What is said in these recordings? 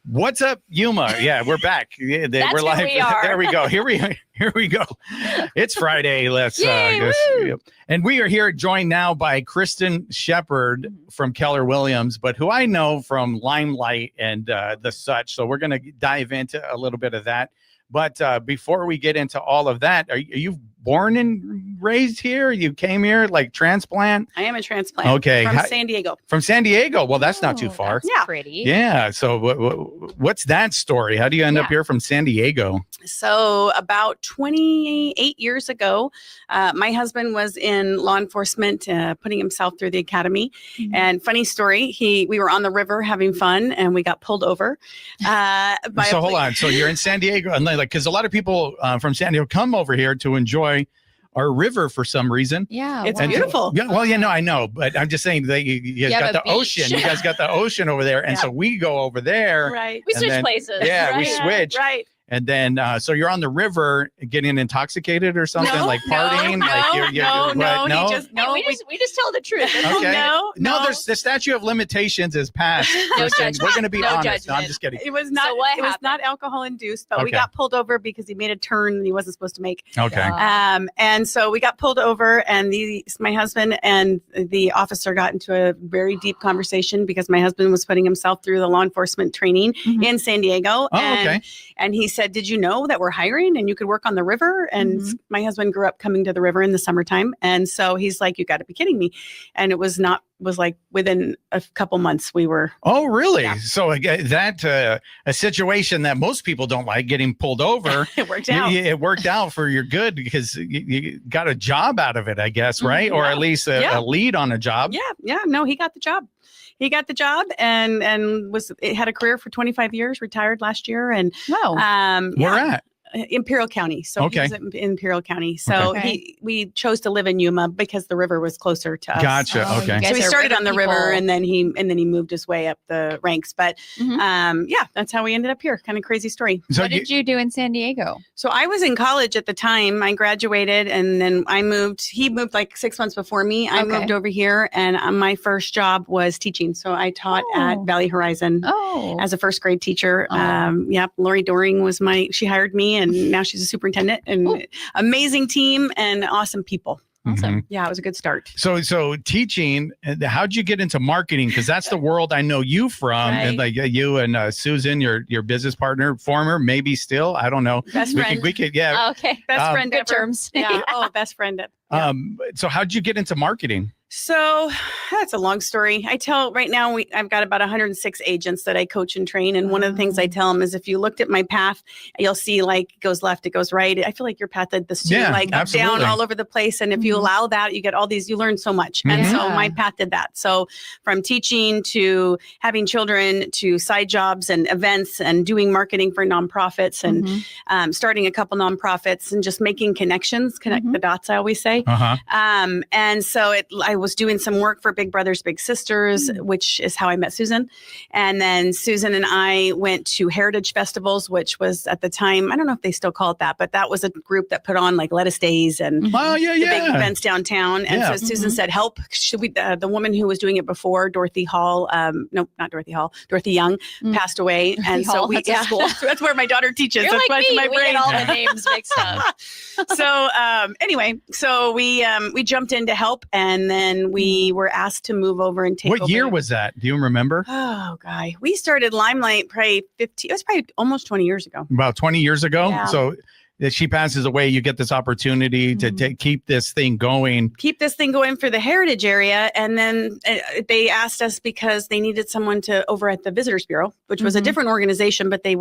What's up, Yuma? Yeah, we're back. Yeah, we're live. We are. There we go. Here we go. It's Friday. Let's and we are here joined now by Kristan Sheppeard from Keller Williams, but who I know from Limelight and the such. So we're going to dive into a little bit of that. But before we get into all of that, are you born and raised here? You came here like transplant? I am a transplant. Okay. From San Diego. From San Diego. Well, that's not too far. That's pretty. Yeah. So what's that story? How do you end up here from San Diego? So about 28 years ago, my husband was in law enforcement, putting himself through the academy. Mm-hmm. And funny story, we were on the river having fun and we got pulled over. So hold on. So you're in San Diego, and because a lot of people from San Diego come over here to enjoy our river for some reason. Yeah, it's beautiful. Yeah, well, I know, but I'm just saying that you got the ocean. You guys got the ocean over there, and so we go over there. Right. We switch places. Yeah, right. we switch. Right. And then, so you're on the river getting intoxicated or something, like partying? No. We just tell the truth. Okay. No. There's the statute of limitations is passed. No judgment. We're going to be honest. No, I'm just kidding. It was not. So it was not alcohol induced, but we got pulled over because he made a turn that he wasn't supposed to make. Okay. And so we got pulled over, and my husband and the officer got into a very deep conversation because my husband was putting himself through the law enforcement training in San Diego. And he said, "Did you know that we're hiring and you could work on the river?" And my husband grew up coming to the river in the summertime. And so he's like, "You got to be kidding me." And it was like within a couple months we were. Oh, really? Yeah. So that a situation that most people don't like, getting pulled over. It worked out. It worked out for your good because you got a job out of it, I guess, right? Or at least a lead on a job. Yeah. No, he got the job. He got the job and had a career for 25 years, retired last year. And where at? Imperial County. So he was in Imperial County. So we chose to live in Yuma because the river was closer to us. Gotcha. Okay. So he started on the river and then he moved his way up the ranks. But that's how we ended up here. Kind of crazy story. So what did you do in San Diego? So I was in college at the time. I graduated and then I moved. He moved like 6 months before me. I moved over here and my first job was teaching. So I taught at Valley Horizon as a first grade teacher. Lori Doring was she hired me. And now she's a superintendent and amazing team and awesome people. Awesome. Yeah, it was a good start. So teaching, how'd you get into marketing? Because that's the world I know you from. Right. And like you and Susan, your business partner, former, maybe still, I don't know. Best friend. We could, okay. Best friend good ever. Terms. Yeah. Oh, best friend. So how'd you get into marketing? So that's a long story. I tell right now I've got about 106 agents that I coach and train. And one of the things I tell them is if you looked at my path, you'll see like it goes left, it goes right. I feel like your path did this too, like absolutely. Up, down, all over the place. And if you allow that, you get all these, you learn so much. And so my path did that. So from teaching to having children to side jobs and events and doing marketing for nonprofits and starting a couple nonprofits and just making connections, connect the dots, I always say. And so I was doing some work for Big Brothers Big Sisters, which is how I met Susan. And then Susan and I went to heritage festivals, which was at the time, I don't know if they still call it that, but that was a group that put on like Lettuce Days and the big events downtown. And so Susan said, help. Should we, the woman who was doing it before, Dorothy Hall, no, not Dorothy Hall, Dorothy Young passed away. Dorothy and Hall, so we, that's where my daughter teaches. You're that's like me. My we brain. get all the names mixed up. So anyway, so we jumped in to help, and then we were asked to move over and take over. What year was that? Do you remember? Oh, guy. We started Limelight probably it was probably almost 20 years ago. About 20 years ago? Yeah. So if she passes away, you get this opportunity to keep this thing going. Keep this thing going for the heritage area. And then they asked us because they needed someone over at the Visitors Bureau, which was a different organization, but they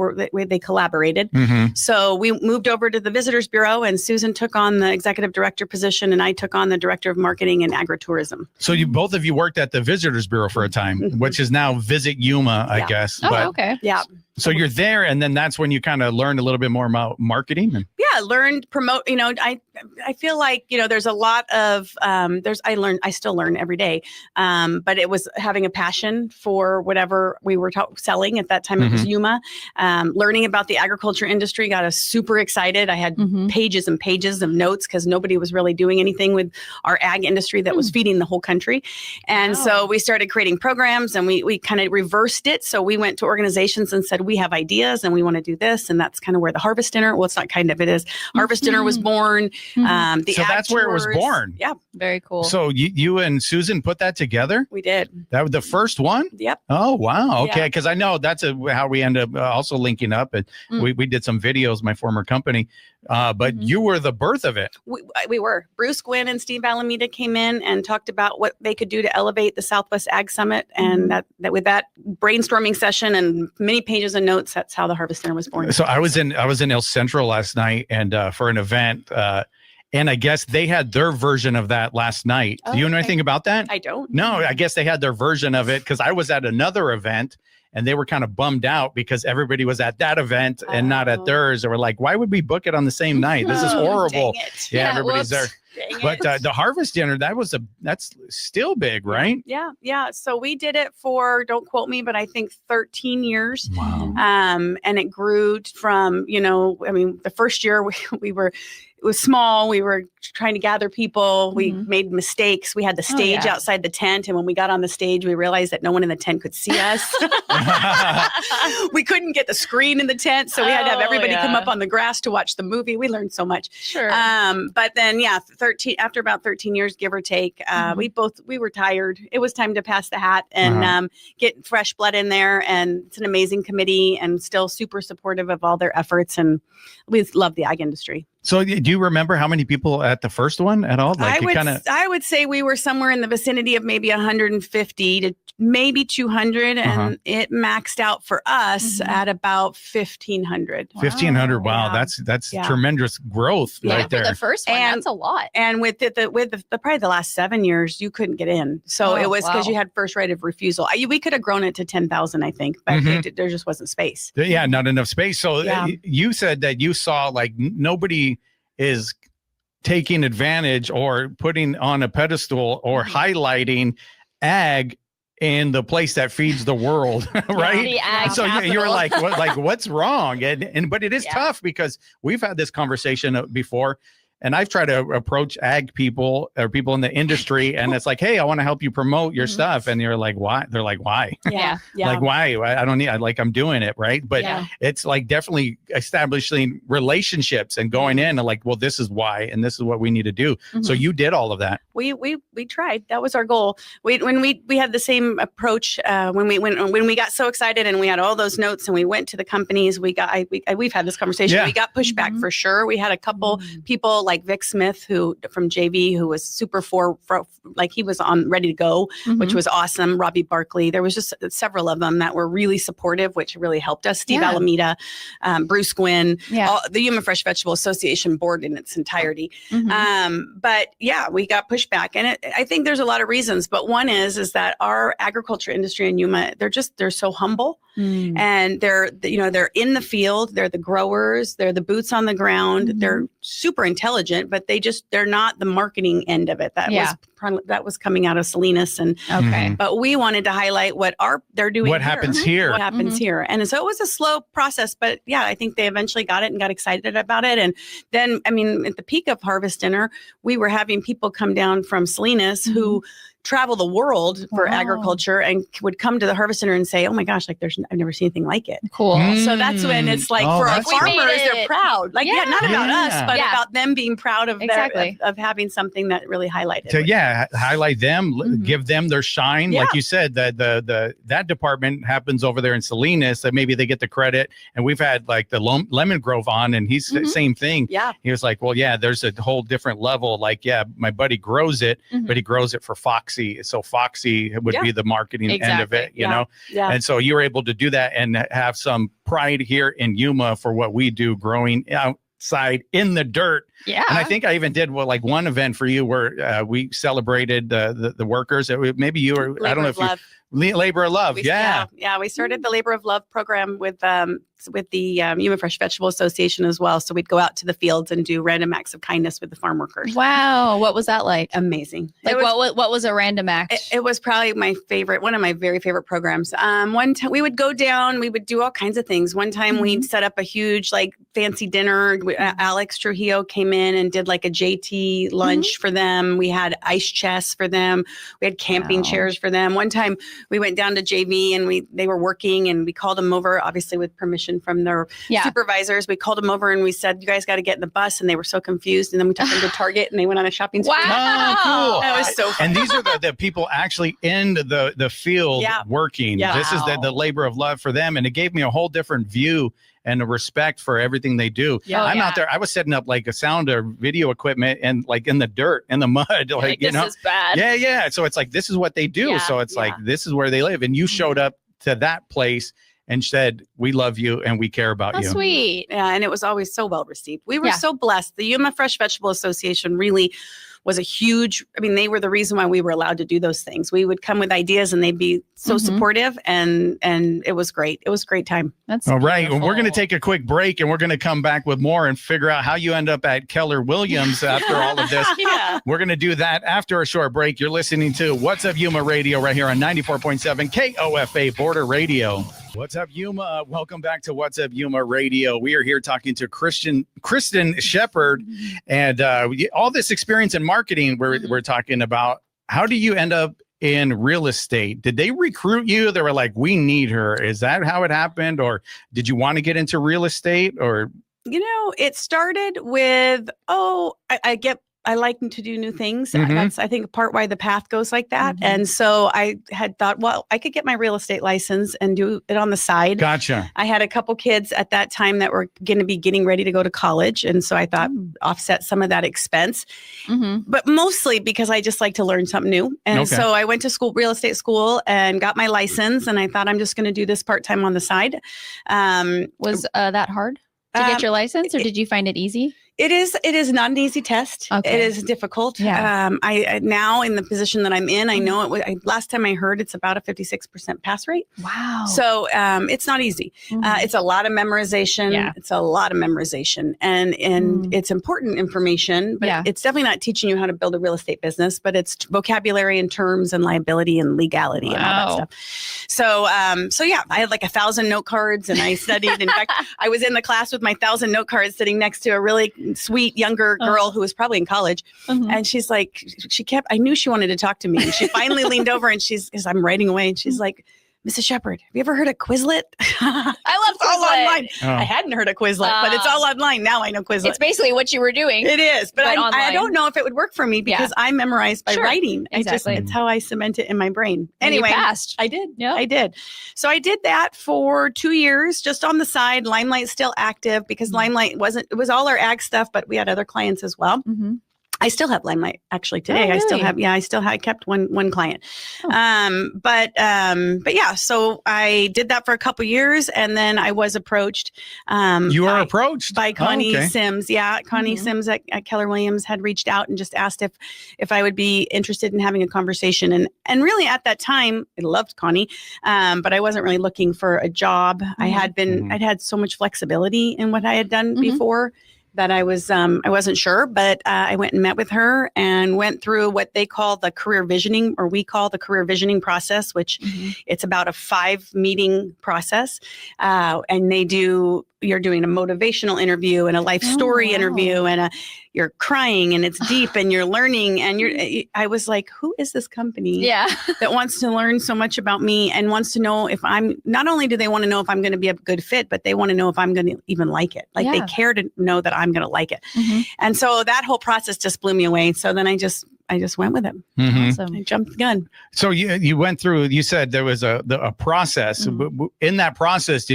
collaborated. So we moved over to the Visitors Bureau, and Susan took on the executive director position, and I took on the director of marketing and agritourism. So both of you worked at the Visitors Bureau for a time, which is now Visit Yuma, I guess. Oh, okay. Yeah. So you're there, and then that's when you kind of learned a little bit more about marketing. learned, promote, I feel like, there's a lot of, I still learn every day. But it was having a passion for whatever we were selling at that time. It was Yuma. Learning about the agriculture industry got us super excited. I had pages and pages of notes because nobody was really doing anything with our ag industry that was feeding the whole country. And so we started creating programs, and we kind of reversed it. So we went to organizations and said, we have ideas and we want to do this. And that's kind of where the Harvest Dinner, well, it's not kind of, it is. Harvest Dinner was born. So that's where it was born. Yeah. Very cool. So you and Susan put that together? We did. That was the first one? Yep. Oh, wow. Okay. Yeah. Because I know that's how we end up also linking up. And we did some videos, my former company. But you were the birth of it. We were. Bruce Gwynn and Steve Alameda came in and talked about what they could do to elevate the Southwest Ag Summit. And that with that brainstorming session and many pages of notes, that's how the Harvest Dinner was born. So I was in El Centro last night and for an event. And I guess they had their version of that last night. Do you know anything about that? I don't. No, I guess they had their version of it because I was at another event and they were kind of bummed out because everybody was at that event and not at theirs. They were like, why would we book it on the same night? This is horrible. Dang it. Yeah, everybody's there. Dang But it. the Harvest Dinner, that's still big, right? Yeah. So we did it for, don't quote me, but I think 13 years. Wow. And it grew from, the first year it was small. We were trying to gather people. We made mistakes. We had the stage outside the tent. And when we got on the stage, we realized that no one in the tent could see us. We couldn't get the screen in the tent. So we had to have everybody come up on the grass to watch the movie. We learned so much. Sure. But then, after about 13 years, give or take, we were tired. It was time to pass the hat and get fresh blood in there. And it's an amazing committee and still super supportive of all their efforts. And we love the ag industry. So do you remember how many people at the first one at all? I would say we were somewhere in the vicinity of maybe 150 to maybe 200, and it maxed out for us at about 1,500. 1,500. Wow, Yeah. that's tremendous growth right there. For the first one, that's a lot. And with the probably the last 7 years, you couldn't get in. So it was because you had first right of refusal. We could have grown it to 10,000, I think, but there just wasn't space. Yeah, not enough space. So you said that you saw like nobody is taking advantage or putting on a pedestal or highlighting ag in the place that feeds the world, right? The ag so capital. you were like, what's wrong? But it is tough because we've had this conversation before. And I've tried to approach ag people or people in the industry, and it's like, hey, I want to help you promote your stuff. And you're like, why? They're like, why? Yeah. Like, why? I don't need, I'm doing it. Right. But it's like definitely establishing relationships and going in and like, well, this is why, and this is what we need to do. So you did all of that. We tried. That was our goal. We had the same approach when we got so excited and we had all those notes and we went to the companies. We've had this conversation. Yeah. We got pushback for sure. We had a couple people like Vic Smith, who from JV, who was super like he was ready to go, which was awesome. Robbie Barkley. There was just several of them that were really supportive, which really helped us. Steve Alameda, Bruce Gwynn, the Yuma Fresh Vegetable Association board in its entirety. But we got pushback, and I think there's a lot of reasons. But one is that our agriculture industry in Yuma, they're so humble, and they're in the field. They're the growers. They're the boots on the ground. They're super intelligent, but they're not the marketing end of it. That was coming out of Salinas, and but we wanted to highlight what they're doing. What happens here? What happens here? And so it was a slow process, but I think they eventually got it and got excited about it. And then, at the peak of Harvest Dinner, we were having people come down from Salinas who travel the world for agriculture and would come to the Harvest Dinner and say, oh my gosh, like I've never seen anything like it. Cool. So that's when it's like for our farmers, they're proud. Like, not about us, but about them being proud of of having something that really highlighted. So highlight them, give them their shine. Like you said, that department happens over there in Salinas, that maybe they get the credit. And we've had like the Lemon Grove on, and he's the same thing. Yeah. He was like, well, there's a whole different level. Like, my buddy grows it, but he grows it for Foxy. So Foxy would be the marketing end of it, you know? Yeah. And so you were able to do that and have some pride here in Yuma for what we do growing outside in the dirt. Yeah. And I think I even did one event for you where we celebrated the workers. Maybe you were, I don't know if Labor of Love. Yeah. We started the Labor of Love program with the Yuma Fresh Vegetable Association as well. So we'd go out to the fields and do random acts of kindness with the farm workers. Wow. What was that like? Amazing. Like what was a random act? It was probably one of my very favorite programs. One time we would go down, we would do all kinds of things. One time we'd set up a huge fancy dinner. Alex Trujillo came in and did a JT lunch for them. We had ice chests for them. We had camping chairs for them. One time we went down to JV and they were working and we called them over, obviously with permission from their supervisors. We called them over and we said, you guys got to get in the bus. And they were so confused. And then we took them to Target and they went on a shopping spree. Wow. Oh, cool. That was so fun. And these are the people actually in the field working. Yeah. This is the labor of love for them. And it gave me a whole different view and a respect for everything they do. Yeah. I'm out there. I was setting up a sound or video equipment and in the dirt, in the mud. This is bad. Yeah. So it's this is what they do. Yeah. So it's this is where they live. And you showed up to that place and said, we love you and we care about you. Sweet. Yeah, and it was always so well received. We were so blessed. The Yuma Fresh Vegetable Association really was they were the reason why we were allowed to do those things. We would come with ideas and they'd be so supportive and it was great. It was a great time. That's all right. beautiful. Well, we're going to take a quick break and we're going to come back with more and figure out how you end up at Keller Williams after all of this. We're going to do that after a short break. You're listening to What's Up Yuma Radio right here on 94.7 KOFA Border Radio. What's up, Yuma? Welcome back to What's Up Yuma Radio. We are here talking to Kristan Sheppeard and all this experience in marketing we're talking about. How do you end up in real estate? Did they recruit you? They were like, we need her. Is that how it happened? Or did you want to get into real estate? Or it started with, I like to do new things. That's, I think, part why the path goes like that. And so I had thought, well, I could get my real estate license and do it on the side. Gotcha. I had a couple kids at that time that were going to be getting ready to go to college. And so I thought offset some of that expense, but mostly because I just like to learn something new. And so I went to real estate school and got my license. And I thought, I'm just going to do this part-time on the side. Was that hard to get your license or did you find it easy? It is not an easy test. Okay. It is difficult. Yeah. I now in the position that I'm in, I know it was, last time I heard it's about a 56% pass rate. Wow. So it's not easy. It's a lot of memorization. Yeah. It's a lot of memorization and it's important information, but it's definitely not teaching you how to build a real estate business, but it's vocabulary and terms and liability and legality and all that stuff. So, I had 1,000 note cards and I studied. In fact, I was in the class with my 1,000 note cards sitting next to a really sweet younger girl who was probably in college. And she's like, I knew she wanted to talk to me. And she finally leaned over and because I'm writing away and she's like, Mrs. Sheppeard, have you ever heard of Quizlet? I love Quizlet. All online. I hadn't heard of Quizlet, but it's all online. Now I know Quizlet. It's basically what you were doing. It is, but I online. don't know if it would work for me because I memorized by writing. Exactly. It's how I cement it in my brain. Anyway, you passed. I did. Yeah. I did. So I did that for 2 years, just on the side. Limelight's still active because Limelight it was all our ag stuff, but we had other clients as well. I still have Limelight actually today. Really? I kept one client. But yeah, so I did that for a couple years and then I was approached. You were approached by Connie Sims. Yeah. Connie Sims at Keller Williams had reached out and just asked if I would be interested in having a conversation. And really at that time, I loved Connie. But I wasn't really looking for a job. I'd had so much flexibility in what I had done before that I wasn't sure, but I went and met with her and went through what they call the career visioning, or we call the career visioning process, which it's about a 5-meeting process. And you're doing a motivational interview and a life story interview and you're crying and it's deep and you're learning and I was like, who is this company that wants to learn so much about me and wants to know if not only do they want to know if I'm going to be a good fit, but they want to know if I'm going to even like it. They care to know that I'm going to like it. And so that whole process just blew me away. So then I just went with it. Awesome. I jumped the gun. So you went through, you said there was a process. In that process,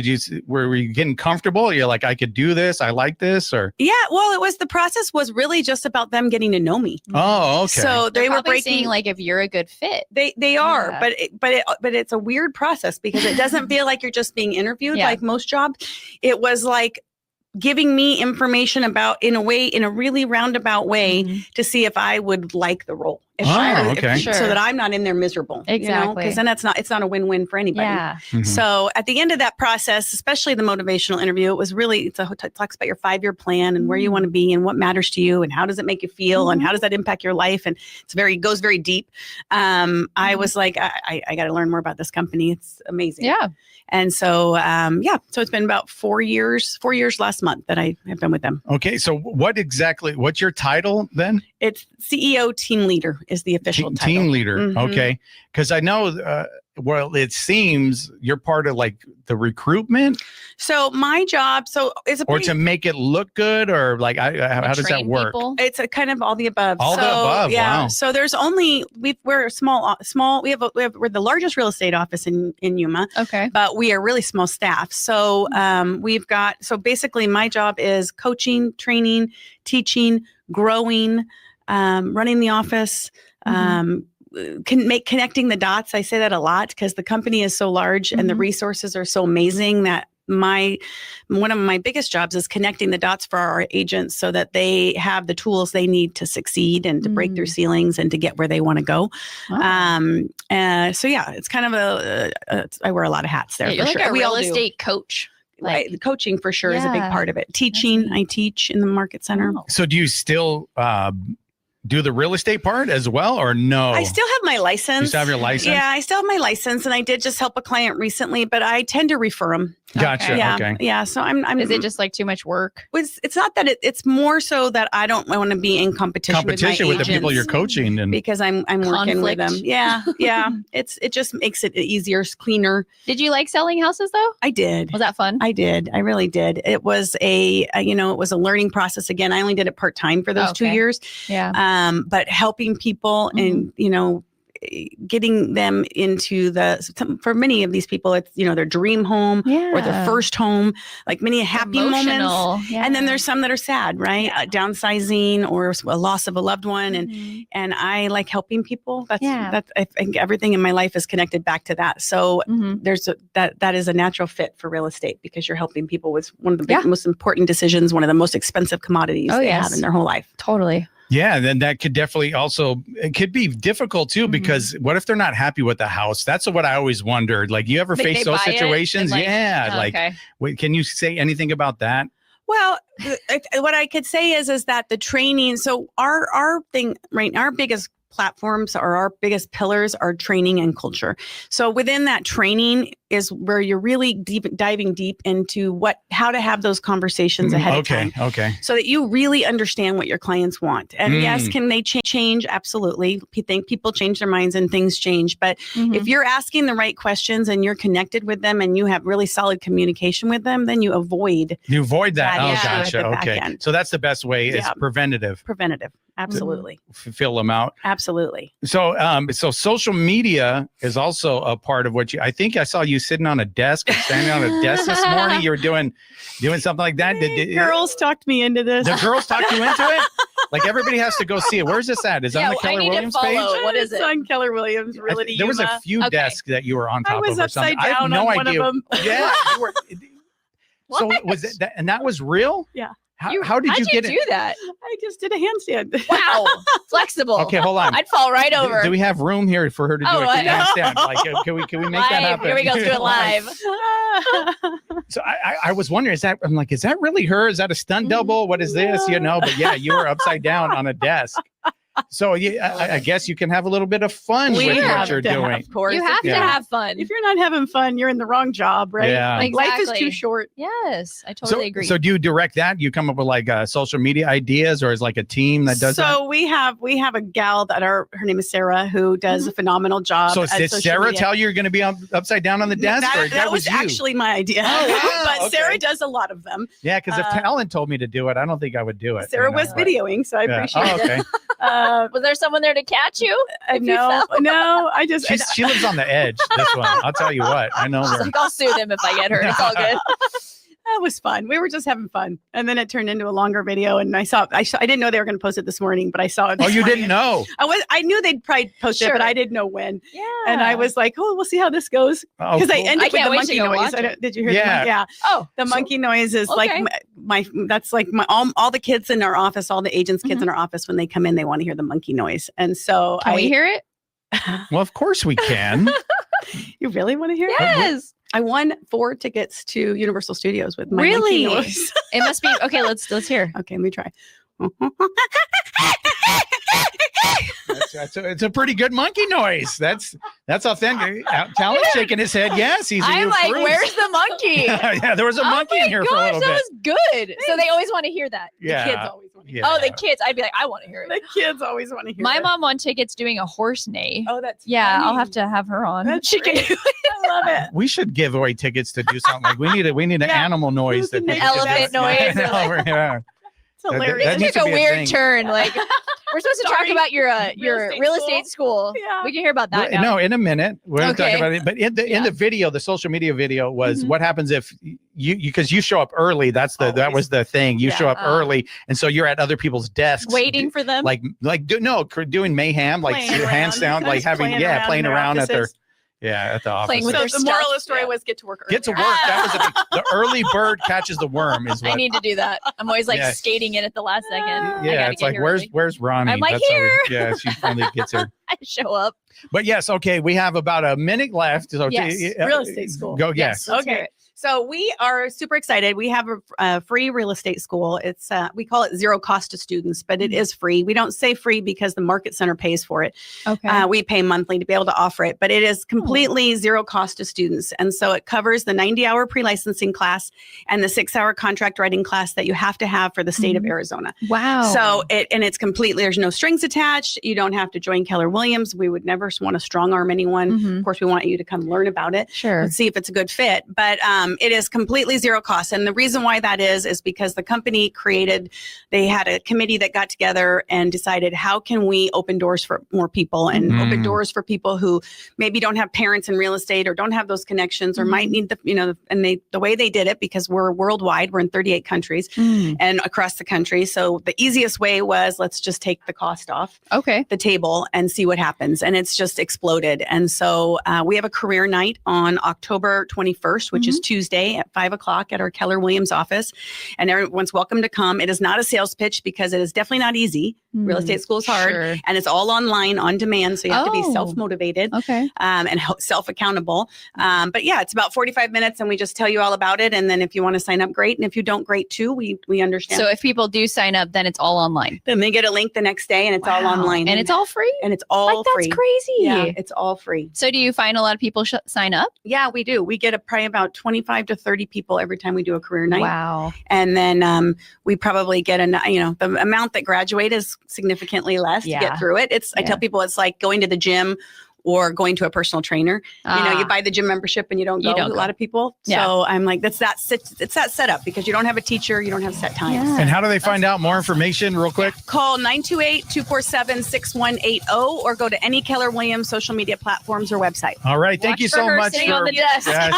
were you getting comfortable? You're like, I could do this. I like this, or? Yeah. Well, the process was really just about them getting to know me. Oh, okay. So they were breaking if you're a good fit. They are, but it's a weird process because it doesn't feel like you're just being interviewed like most jobs. It was like giving me information about in a really roundabout way to see if I would like the role. If okay. Sure. So that I'm not in there miserable. Exactly. Because then it's not a win-win for anybody. Yeah. Mhm. So at the end of that process, especially the motivational interview, it talks about your 5-year plan and where you want to be and what matters to you and how does it make you feel and how does that impact your life, and goes very deep. I was like, I got to learn more about this company. It's amazing. Yeah. And so so it's been about 4 years last month that I have been with them. Okay, so what's your title then? It's CEO team leader is the official title. Team leader. Mhm. Okay, because I know. Well, it seems you're part of like the recruitment, So my job, is a or to make it look good, or like how does that Train work? people. It's a kind of all the above. All the above, Yeah. wow. So there's only we're a small. We're the largest real estate office in Yuma, Okay. but we are really small staff. So basically my job is coaching, training, teaching, growing, running the office. Connecting the dots. I say that a lot because the company is so large and the resources are so amazing that one of my biggest jobs is connecting the dots for our agents so that they have the tools they need to succeed and to break their ceilings and to get where they want to go. Wow. So yeah, it's kind of I wear a lot of hats there. Yeah, you're for like sure. a We real all do. estate coach. Right. The coaching for sure is a big Yeah. part of it. Teaching, neat. I teach in the market center. Oh. So do you still do the real estate part as well, or no? I still have my license. You still have your license? Yeah, I still have my license, and I did just help a client recently, but I tend to refer them. Gotcha. Yeah, Okay. yeah. So I'm. Is it just like too much work? It's not that it's more so that I don't want to be in competition with my Competition with the people you're agents coaching, and because I'm working with Conflict. them. Yeah, yeah. It just makes it easier, cleaner. Did you like selling houses though? I did. Was that fun? I did. I really did. It was it was a learning process. Again, I only did it part-time for those 2 Okay. years. Yeah. But helping people and, getting them into for many of these people, it's, their dream home or their first home, like many happy moments. Yeah. And then there's some that are sad, right? Downsizing or a loss of a loved one. And I like helping people. I think everything in my life is connected back to that. So that is a natural fit for real estate because you're helping people with one of the most important decisions, one of the most expensive commodities they have in their whole life. Totally. yeah, then that could definitely it could be difficult too, because what if they're not happy with the house? That's what I always wondered. Like, you ever face those situations? Okay. Wait, can you say anything about that? Well, what I could say is that the training. So our thing, right? Our biggest platforms or our biggest pillars are training and culture. So within that training is where you're really diving deep into how to have those conversations ahead of time. Okay. So that you really understand what your clients want. And yes, can they change? Absolutely. I think people change their minds and things change. But if you're asking the right questions and you're connected with them and you have really solid communication with them, then you avoid that. Oh, issue at gotcha. the back Okay. end. So that's the best way is preventative. Absolutely. Fill them out. Absolutely. So, so social media is also a part of what I think I saw you sitting on a desk or standing on a desk this morning. You were doing something like that. Girls talked me into this. The girls talked you into it? Like, everybody has to go see it. Where's this at? Is it on the Keller Williams page? What is It's it? on Keller Williams Realty There was Yuma. a few desks that you were on top I was of or something. upside I have down no on one idea. of them. Yeah. You were, so was it that, and that was real? Yeah. How did you get do it? that? I just did a handstand. Wow. Flexible. Okay, hold on. I'd fall right over. Do we have room here for her to do Oh, a I know. handstand? Like, can we make that Live. happen? Here we go. Let's do it live. So I was wondering, is that really her? Is that a stunt double? What is this? But yeah, you were upside down on a desk. So I guess you can have a little bit of fun with what you're doing. Of course. You have to have fun. If you're not having fun, you're in the wrong job, right? Yeah. Like, life is Exactly. too short. Yes, I totally agree. So do you direct that? You come up with like social media ideas, or is like a team that does that? So we have a gal that her name is Sarah, who does a phenomenal job. So at did social Sarah media. tell you you're going to be upside down on the desk? or That was you? actually my idea. Oh, wow. But Okay. Sarah does a lot of them. Yeah, because if Talon told me to do it, I don't think I would do it. Sarah was videoing, so I appreciate Oh, it. okay. Was there someone there to catch you? If you No, fell? no, I just She lives on the edge, this one. I'll tell you what. I know her. Like, I'll sue them if I get hurt. It's all good. That was fun. We were just having fun, and then it turned into a longer video. And I didn't know they were going to post it this morning, but I saw it. Oh, this you morning. didn't know? I knew they'd probably post it, Sure. but I didn't know when. Yeah. And I was like, "Oh, we'll see how this goes." Oh, Because I cool. ended I with can't the wait to monkey go noise. watch it. Did you hear? Yeah. The monkey? Yeah. Oh, The monkey noise is okay. like that's like all the kids in our office, all the agents' kids in our office, when they come in, they want to hear the monkey noise. And so Can we hear it? Well, of course we can. You really want to hear it? Yes. I won 4 tickets to Universal Studios with my Really? monkey noise. It must be okay. Let's hear. Okay, let me try. It's a pretty good monkey noise. That's authentic. Talon's shaking his head. Yes, I'm like, where's the monkey? Yeah, there was a monkey in here for a little that bit. was good. So they always want to hear that. Yeah. The kids always want to hear Yeah. Oh, the kids. I'd be like, I want to hear it. The kids always want to hear My it. mom won tickets doing a horse neigh. Oh, that's Yeah, funny. I'll have to have her on. That's great. I love it. We should give away tickets to do something like we need an Yeah. animal noise Who's the that elephant noise? Yeah. It's hilarious. That It needs took to a be a weird thing. turn. Like we're supposed to talk Sorry. about your real estate school. Yeah. We can hear about that now. No, in a minute. We're going to Okay. talk about it. But in the video, the social media video was what happens if because you show up early. That was the thing. You show up early, and so you're at other people's desks Waiting for them. doing mayhem, like Playing hands around. down, like Just playing around at their offices. at the office. Playing with So their the moral stuff. of the story was get to work early. Get to work. That was the early bird catches the worm. Is what. I need to do that. I'm always like Yeah. skating in at the last second. I Yeah, gotta it's get like here where's early. Ronnie? I'm like, That's always- here. yeah, she finally gets her. I show up. But yes, okay, we have about a minute left. So Yes, real estate school. Go, yes. Let's hear Okay. it. So we are super excited. We have a free real estate school. It's we call it zero cost to students, but it is free. We don't say free because the market center pays for it. Okay. We pay monthly to be able to offer it, but it is completely zero cost to students. And so it covers the 90-hour pre-licensing class and the 6-hour contract writing class that you have to have for the state of Arizona. Wow. So it's completely, there's no strings attached. You don't have to join Keller Williams. We would never want to strong arm anyone. Of course, we want you to come learn about it. Sure. Let's see if it's a good fit. But it is completely zero cost. And the reason why that is because the company they had a committee that got together and decided how can we open doors for more people and open doors for people who maybe don't have parents in real estate or don't have those connections or might need the way they did it, because we're worldwide, we're in 38 countries and across the country. So the easiest way was let's just take the cost off Okay. the table and see what happens. And it's just exploded. And so we have a career night on October 21st, which is Tuesday at 5:00 at our Keller Williams office. And everyone's welcome to come. It is not a sales pitch because it is definitely not easy. Real estate school is hard. Sure. And it's all online on demand. So you have to be Oh. self-motivated Okay. and self-accountable. But yeah, it's about 45 minutes and we just tell you all about it. And then if you want to sign up, great. And if you don't, great too. We understand. So if people do sign up, then it's all online. Then they get a link the next day and it's all Wow. online. And it's all free? And it's all Like, that's free. crazy. Yeah, it's all free. So do you find a lot of people sign up? Yeah, we do. We get probably about 25 to 30 people every time we do a career night. Wow. And then we probably get the amount that graduate is significantly less to Yeah. get through it. I tell people it's like going to the gym or going to a personal trainer. You buy the gym membership and you don't go. don't A go. lot of people. Yeah. So I'm like, it's that setup because you don't have a teacher, you don't have set times. Yeah. And how do they find out more information real quick? Call 928-247-6180 or go to any Keller Williams social media platforms or website. All right. Thank Watch you for so her much sitting on the desk. Yes.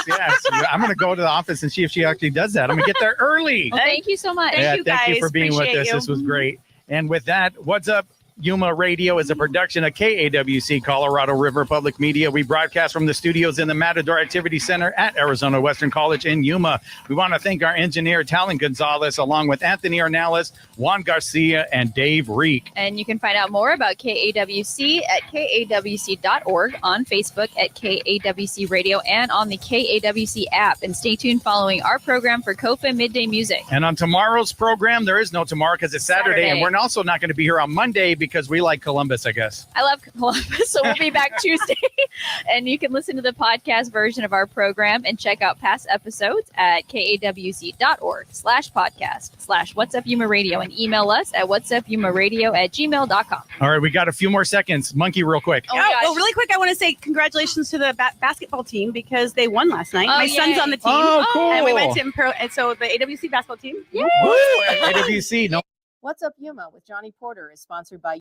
I'm going to go to the office and see if she actually does that. I'm going to get there early. Well, thank you so much. Thank you, Thank you guys. for being with Appreciate us. you. This was great. And with that, what's up? Yuma Radio is a production of KAWC, Colorado River Public Media. We broadcast from the studios in the Matador Activity Center at Arizona Western College in Yuma. We want to thank our engineer, Talon Gonzalez, along with Anthony Ornelas, Juan Garcia, and Dave Reek. And you can find out more about KAWC at kawc.org, on Facebook at KAWC Radio, and on the KAWC app. And stay tuned following our program for KOFA Midday Music. And on tomorrow's program, there is no tomorrow because it's Saturday. And we're also not going to be here on Monday because we like Columbus, I guess. I love Columbus, so we'll be back Tuesday. And you can listen to the podcast version of our program and check out past episodes at kawc.org/podcast/What's Up Yuma Radio, and email us at whatsupyumaradio@gmail.com. All right, we got a few more seconds. Monkey, real quick. Oh my gosh. Well, really quick, I want to say congratulations to the basketball team because they won last night. Oh, My son's yay. on the team. Oh, cool. And we went to and so the AWC basketball team. Woo! AWC. No. What's Up Yuma with Johnny Porter is sponsored by